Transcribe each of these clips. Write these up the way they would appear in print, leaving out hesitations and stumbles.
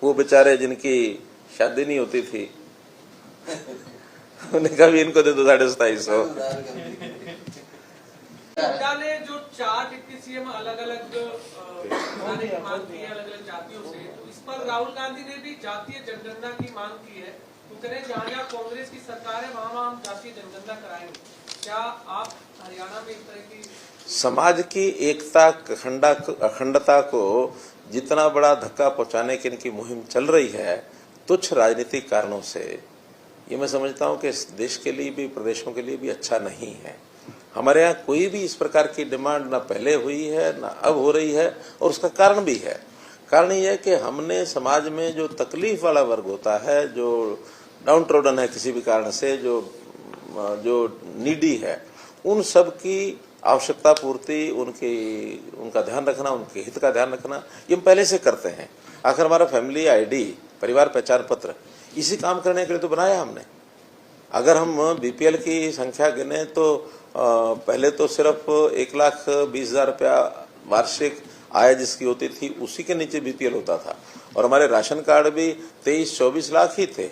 वो बेचारे जिनकी शादी नहीं होती थी उन्हें कभी इनको दे दो 2750। ने जो 4 डिप्टी सीएम अलग अलग बनाने की मांग की है अलग अलग जातियों से, तो इस पर राहुल गांधी ने भी जातीय जनगणना की मांग की है। तो कह रहे जहाँ जहाँ कांग्रेस की सरकार है वहाँ हम जातीय जनगणना कराएंगे। क्या आप हरियाणा में इस तरह की समाज की एकता अखंडता को जितना बड़ा धक्का पहुंचाने की इनकी मुहिम चल रही है तुच्छ राजनीतिक कारणों से, ये मैं समझता हूं कि इस देश के लिए भी प्रदेशों के लिए भी अच्छा नहीं है। हमारे यहाँ कोई भी इस प्रकार की डिमांड ना पहले हुई है ना अब हो रही है, और उसका कारण भी है। कारण ये है कि हमने समाज में जो तकलीफ वाला वर्ग होता है, जो डाउन ट्रोडन है किसी भी कारण से, जो नीडी है, उन सब की आवश्यकता पूर्ति, उनका ध्यान रखना, उनके हित का ध्यान रखना, ये हम पहले से करते हैं। आखिर हमारा फैमिली आईडी, परिवार पहचान पत्र, इसी काम करने के लिए तो बनाया हमने। अगर हम बीपीएल की संख्या गिने तो पहले तो सिर्फ 1,20,000 रुपया वार्षिक आय जिसकी होती थी उसी के नीचे बीपीएल होता था, और हमारे राशन कार्ड भी 23-24 लाख ही थे।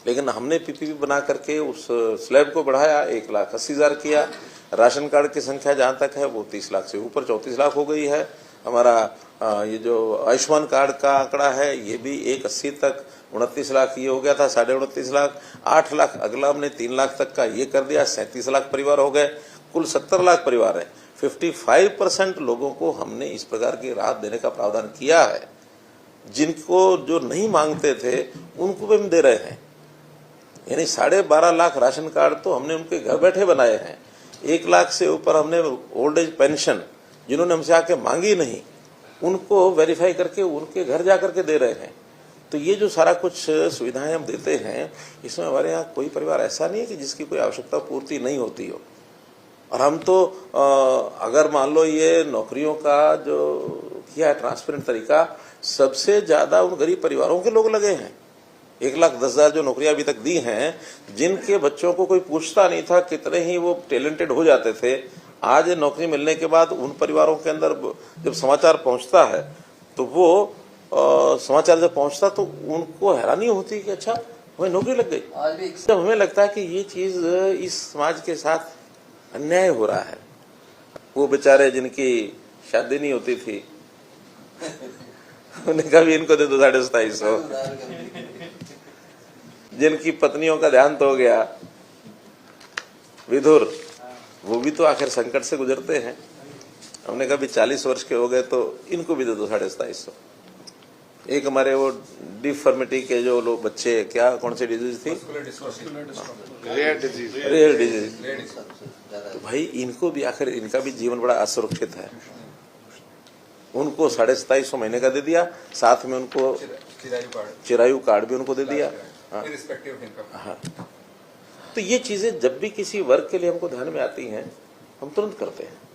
लेकिन हमने पीपीपी बना करके उस स्लैब को बढ़ाया, 1,80,000 किया। राशन कार्ड की संख्या जहां तक है वो 30 लाख से ऊपर 34 लाख हो गई है। हमारा ये जो आयुष्मान कार्ड का आंकड़ा है ये भी 1,80 तक 29 लाख ये हो गया था, 29.5 लाख, 8 लाख अगला हमने 3 लाख तक का ये कर दिया, 37 लाख परिवार हो गए, कुल 70 लाख परिवार है। 55% लोगों को हमने इस प्रकार की राहत देने का प्रावधान किया है। जिनको जो नहीं मांगते थे उनको भी हम दे रहे हैं, यानी 12.5 लाख राशन कार्ड तो हमने उनके घर बैठे बनाए हैं। 1 लाख से ऊपर हमने ओल्ड एज पेंशन जिन्होंने हमसे आके मांगी नहीं उनको वेरीफाई करके उनके घर जाकर के दे रहे हैं। तो ये जो सारा कुछ सुविधाएं हम देते हैं, इसमें हमारे यहाँ कोई परिवार ऐसा नहीं है कि जिसकी कोई आवश्यकता पूर्ति नहीं होती हो। और हम तो अगर मान लो ये नौकरियों का जो किया है ट्रांसपेरेंट तरीका, सबसे ज्यादा उन गरीब परिवारों के लोग लगे हैं। 1,10,000 जो नौकरियां अभी तक दी हैं, जिनके बच्चों को कोई पूछता नहीं था, कितने ही वो टैलेंटेड हो जाते थे, आज नौकरी मिलने के बाद उन परिवारों के अंदर जब समाचार पहुंचता है तो वो समाचार जब पहुंचता तो उनको हैरानी होती कि अच्छा हमें नौकरी लग गई। जब हमें लगता है कि ये चीज इस समाज के साथ अन्याय हो रहा है, वो बेचारे जिनकी शादी नहीं होती थी उन्हें कभी इनको दे दो 2750। जिनकी पत्नियों का देहांत हो गया, विधुर, वो भी तो आखिर संकट से गुजरते हैं। हमने कभी 40 वर्ष के हो गए तो इनको भी दे दो 2750। एक हमारे वो डिफॉर्मिटी के जो लोग बच्चे, क्या कौन सी डिजीज थी, रेयर डिजीज, तो भाई इनको भी आखिर इनका भी जीवन बड़ा असुरक्षित है। उनको 2750 महीने का दे दिया, साथ में उनको चिरायु कार्ड भी उनको दे दिया। हाँ, तो ये चीजें जब भी किसी वर्ग के लिए हमको ध्यान में आती हैं हम तुरंत करते हैं।